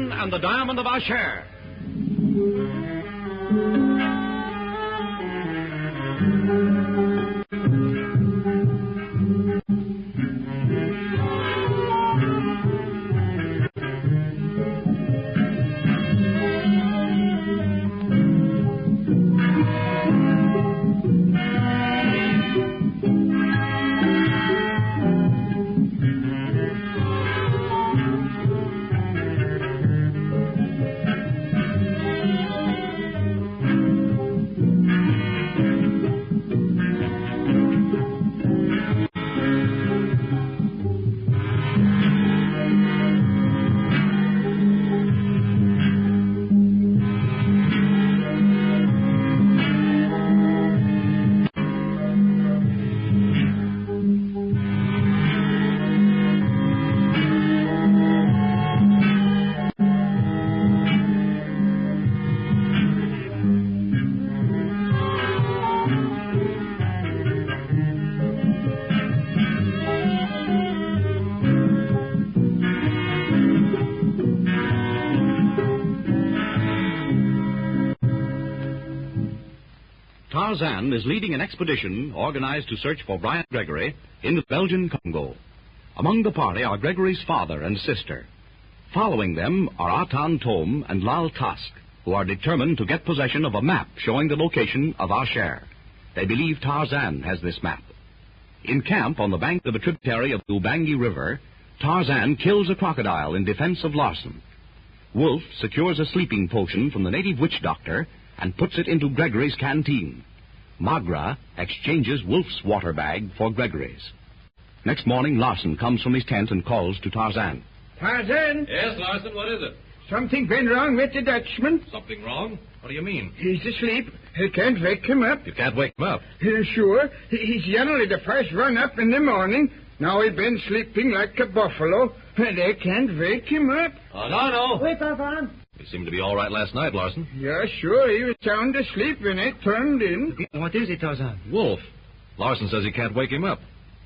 Tarzan and the Diamond of Asher. Tarzan is leading an expedition organized to search for Brian Gregory in the Belgian Congo. Among the party are Gregory's father and sister. Following them are Atan Tom and Lal Tusk, who are determined to get possession of a map showing the location of Asher. They believe Tarzan has this map. In camp on the bank of a tributary of the Ubangi River, Tarzan kills a crocodile in defense of Larson. Wolf secures a sleeping potion from the native witch doctor and puts it into Gregory's canteen. Magra exchanges Wolf's water bag for Gregory's. Next morning, Larson comes from his tent and calls to Tarzan. Tarzan? Yes, Larson, what is it? Something been wrong with the Dutchman. Something wrong? What do you mean? He's asleep. I can't wake him up. You can't wake him up? Sure. He's generally the first run up in the morning. Now he's been sleeping like a buffalo, and I can't wake him up. Oh, no. Wait, Tarzan. He seemed to be all right last night, Larson. Yeah, sure. He was sound asleep when I turned in. What is it, Tarzan? Wolf. Larson says he can't wake him up.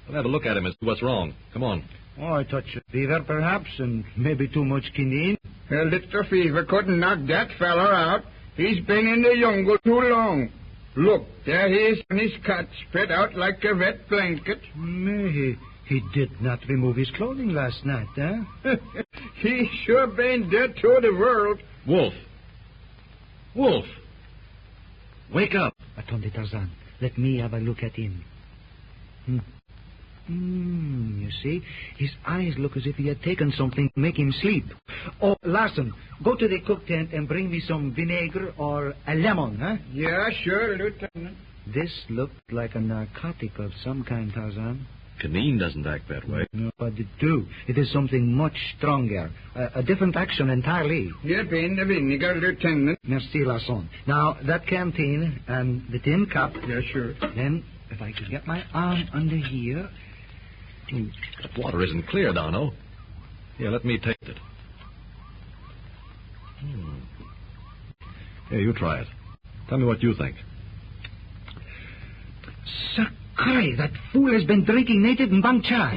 We'll have a look at him and see what's wrong. Come on. Oh, I thought fever, perhaps, and maybe too much quinine. A little fever couldn't knock that fella out. He's been in the jungle too long. Look, there he is on his cot, spread out like a wet blanket. He did not remove his clothing last night, huh? He's sure been dead to the world. Wolf. Wake up. Attendez, Tarzan. Let me have a look at him. You see, his eyes look as if he had taken something to make him sleep. Oh, Larson, go to the cook tent and bring me some vinegar or a lemon, huh? Yeah, sure, Lieutenant. This looked like a narcotic of some kind, Tarzan. Quinine doesn't act that way. No, but it do. It is something much stronger. A different action entirely. Here been the vinegar, Lieutenant. Merci, Larson. Now, that canteen and the tin cup. Yeah, sure. Then, if I could get my arm under here. That water isn't clear, Dono. Here, let me taste it. Here, you try it. Tell me what you think. Sakai, that fool has been drinking native Mbang chai.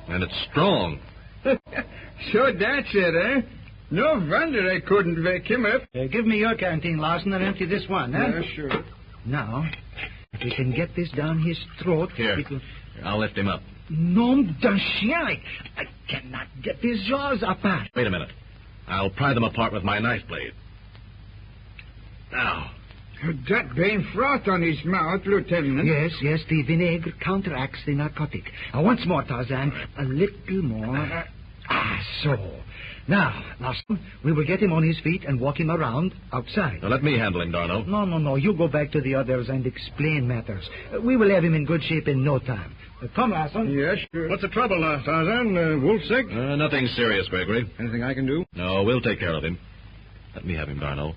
And it's strong. So that's it, eh? No wonder I couldn't wake him up. Give me your canteen, Larson, and empty this one, huh? Yeah, sure. Now, if we can get this down his throat... Here, I'll lift him up. Nom d'un chien! I cannot get his jaws apart. Wait a minute. I'll pry them apart with my knife blade. Now. That been froth on his mouth, Lieutenant. Yes, the vinegar counteracts the narcotic. Once more, Tarzan. A little more. So. Now, Larson, we will get him on his feet and walk him around outside. Now, let me handle him, Darno. No. You go back to the others and explain matters. We will have him in good shape in no time. Come, Larson. Yes, sure. What's the trouble, Tarzan? Wolf sick? Nothing serious, Gregory. Anything I can do? No, we'll take care of him. Let me have him, Darno.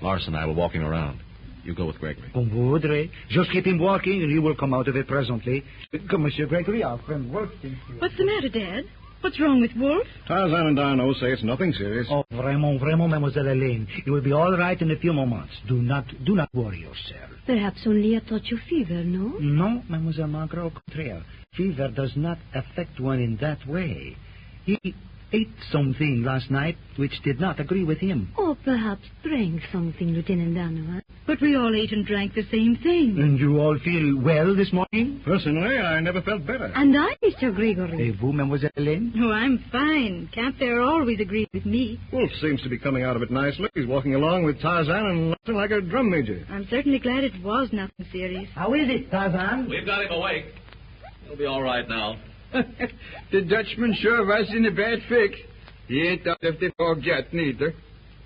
Larson and I will walk him around. You go with Gregory. Bon voudre. Just keep him walking, and he will come out of it presently. Come, Monsieur Gregory, our friend Wolf. What's the matter, Dad? What's wrong with Wolf? Tarzan and Darno say it's nothing serious. Oh, vraiment, Mademoiselle Helene. You will be all right in a few moments. Do not worry yourself. Perhaps only a touch of fever, no? No, Mademoiselle Margaret, au contraire. Fever does not affect one in that way. He ate something last night which did not agree with him. Or perhaps drank something, Lieutenant Donovan. But we all ate and drank the same thing. And you all feel well this morning? Personally, I never felt better. And I, Mr. Gregory. Et vous, Mademoiselle Helene? Oh, I'm fine. Can't there always agree with me? Wolf seems to be coming out of it nicely. He's walking along with Tarzan and nothing like a drum major. I'm certainly glad it was nothing serious. How is it, Tarzan? We've got him awake. He'll be all right now. The Dutchman sure was in a bad fix. He ain't out of the fog yet, neither.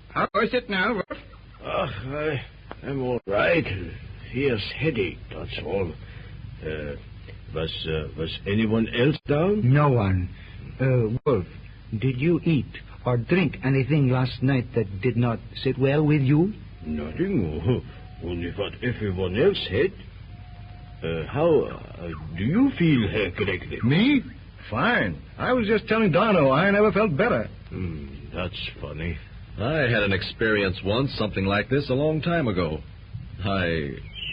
How is it now, Wolf? I'm all right. Here's headache, that's all. Was anyone else down? No one. Wolf, did you eat or drink anything last night that did not sit well with you? Nothing. Only what everyone else had. How do you feel, Herr Gregory? Me? Fine. I was just telling Darno I never felt better. That's funny. I had an experience once, something like this, a long time ago. I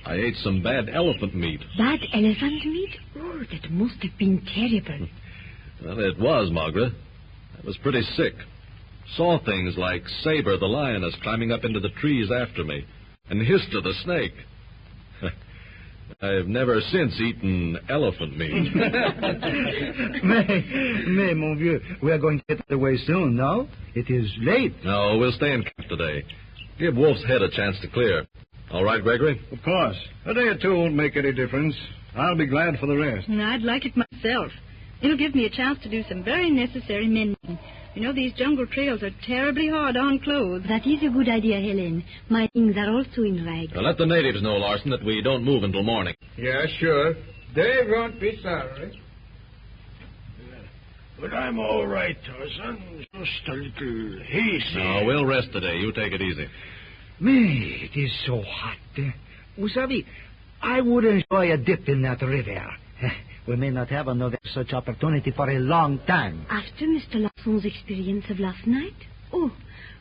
ate some bad elephant meat. Bad elephant meat? Oh, that must have been terrible. Well, it was, Margaret. I was pretty sick. Saw things like Saber the lioness climbing up into the trees after me, and Hister the snake. I've never since eaten elephant meat. Mais, mon vieux, we are going to get away soon, no? It is late. No, we'll stay in camp today. Give Wolf's head a chance to clear. All right, Gregory? Of course. A day or two won't make any difference. I'll be glad for the rest. I'd like it myself. It'll give me a chance to do some very necessary mending. You know, these jungle trails are terribly hard on clothes. That is a good idea, Helen. My things are also in rags. Now, let the natives know, Larson, that we don't move until morning. Yeah, sure. They won't be sorry. But I'm all right, Tarzan. Just a little hazy. No, we'll rest today. You take it easy. Mais, it is so hot. Vous savez, I would enjoy a dip in that river. We may not have another such opportunity for a long time. After Mr. Larson's experience of last night? Oh,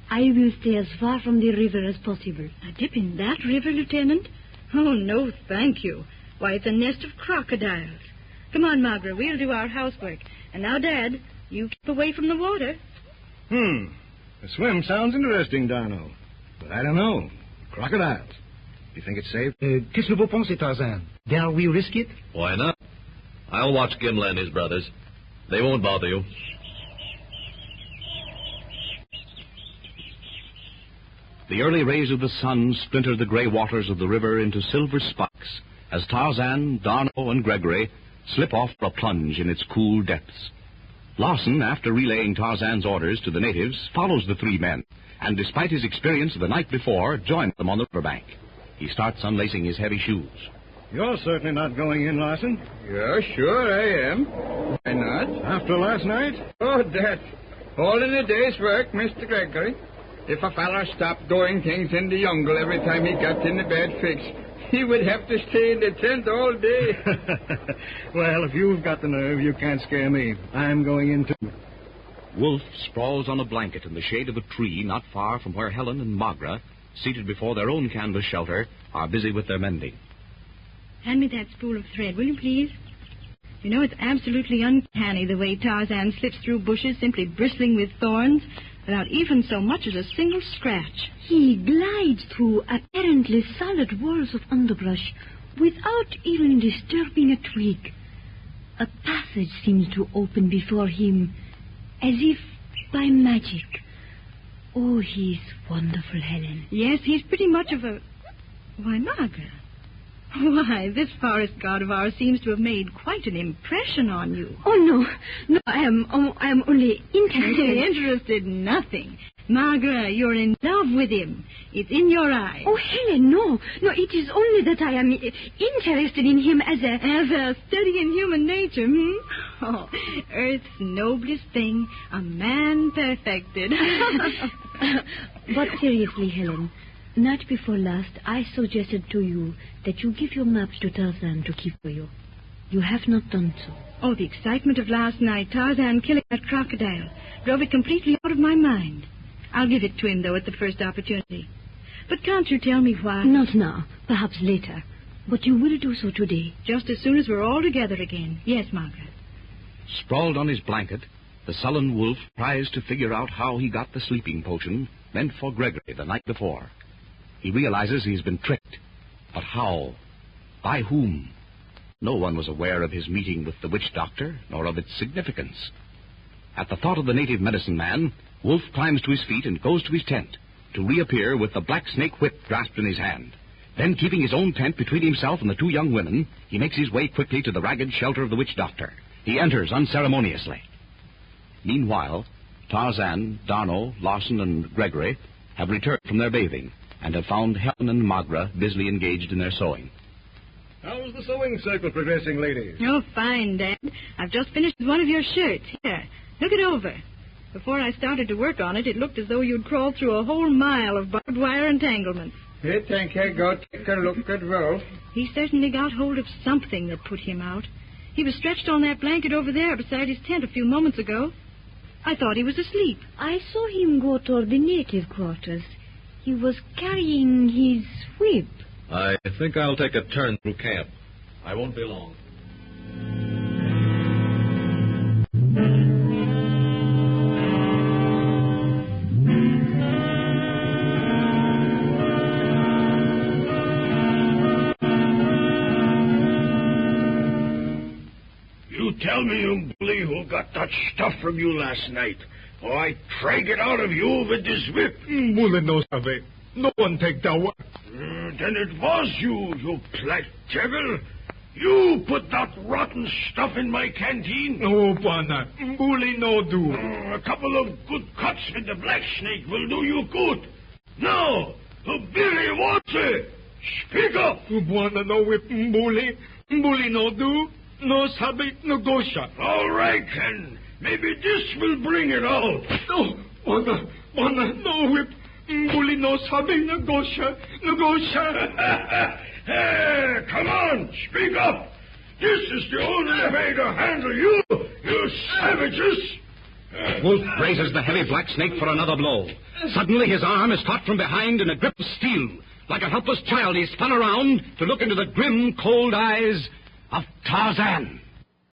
I will stay as far from the river as possible. A dip in that river, Lieutenant? Oh, no, thank you. Why, it's a nest of crocodiles. Come on, Margaret, we'll do our housework. And now, Dad, you keep away from the water. The swim sounds interesting, Darno. But I don't know. Crocodiles. Do you think it's safe? Qu'est-ce que vous pensez, Tarzan? Dare we risk it? Why not? I'll watch Gimli and his brothers. They won't bother you. The early rays of the sun splintered the gray waters of the river into silver sparks as Tarzan, Darno, and Gregory slip off for a plunge in its cool depths. Larson, after relaying Tarzan's orders to the natives, follows the three men, and despite his experience of the night before, joins them on the riverbank. He starts unlacing his heavy shoes. You're certainly not going in, Larson. Yeah, sure I am. Why not? After last night? Oh, that. All in a day's work, Mr. Gregory. If a fella stopped doing things in the jungle every time he got in a bad fix, he would have to stay in the tent all day. Well, if you've got the nerve, you can't scare me. I'm going in too. Wolf sprawls on a blanket in the shade of a tree not far from where Helen and Magra, seated before their own canvas shelter, are busy with their mending. Hand me that spool of thread, will you, please? You know, it's absolutely uncanny the way Tarzan slips through bushes simply bristling with thorns without even so much as a single scratch. He glides through apparently solid walls of underbrush without even disturbing a twig. A passage seems to open before him as if by magic. Oh, he's wonderful, Helen. Yes, he's pretty much of a... Why, Margaret. Why, this forest god of ours seems to have made quite an impression on you. Oh, no, I am only interested. Interested in nothing. Margaret, you're in love with him. It's in your eyes. Oh, Helen, no, it is only that I am interested in him as a study in human nature, Oh, Earth's noblest thing, a man perfected. But seriously, Helen, night before last, I suggested to you that you give your maps to Tarzan to keep for you. You have not done so. Oh, the excitement of last night, Tarzan killing that crocodile, drove it completely out of my mind. I'll give it to him, though, at the first opportunity. But can't you tell me why? Not now, perhaps later. But you will do so today. Just as soon as we're all together again. Yes, Margaret. Sprawled on his blanket, the sullen wolf tries to figure out how he got the sleeping potion meant for Gregory the night before. He realizes he's been tricked. But how? By whom? No one was aware of his meeting with the witch doctor, nor of its significance. At the thought of the native medicine man, Wolf climbs to his feet and goes to his tent, to reappear with the black snake whip grasped in his hand. Then, keeping his own tent between himself and the two young women, he makes his way quickly to the ragged shelter of the witch doctor. He enters unceremoniously. Meanwhile, Tarzan, D'Arnot, Larson, and Gregory have returned from their bathing and have found Helen and Magra busily engaged in their sewing. How's the sewing circle progressing, ladies? Oh, fine, Dad. I've just finished one of your shirts. Here, look it over. Before I started to work on it, it looked as though you'd crawled through a whole mile of barbed wire entanglements. You think I go take a look at Wolf? He certainly got hold of something that put him out. He was stretched on that blanket over there beside his tent a few moments ago. I thought he was asleep. I saw him go toward the native quarters. He was carrying his whip. I think I'll take a turn through camp. I won't be long. You tell me, young bully, who got that stuff from you last night, or I drag it out of you with this whip. Bully no sabe. No one take that one. Then it was you black devil. You put that rotten stuff in my canteen. No, Pana. Bully no do. A couple of good cuts with the black snake will do you good. Now, Billy wants it. Speak up. Pana no whip bully. Bully no do. No sabe no gosha. All right, then. Maybe this will bring it out. No, Pana no whip. Bully no sabe no gosha. No gosha. Hey, come on, speak up. This is the only way to handle you, you savages. Wolf raises the heavy black snake for another blow. Suddenly his arm is caught from behind in a grip of steel. Like a helpless child, he spun around to look into the grim, cold eyes of Tarzan.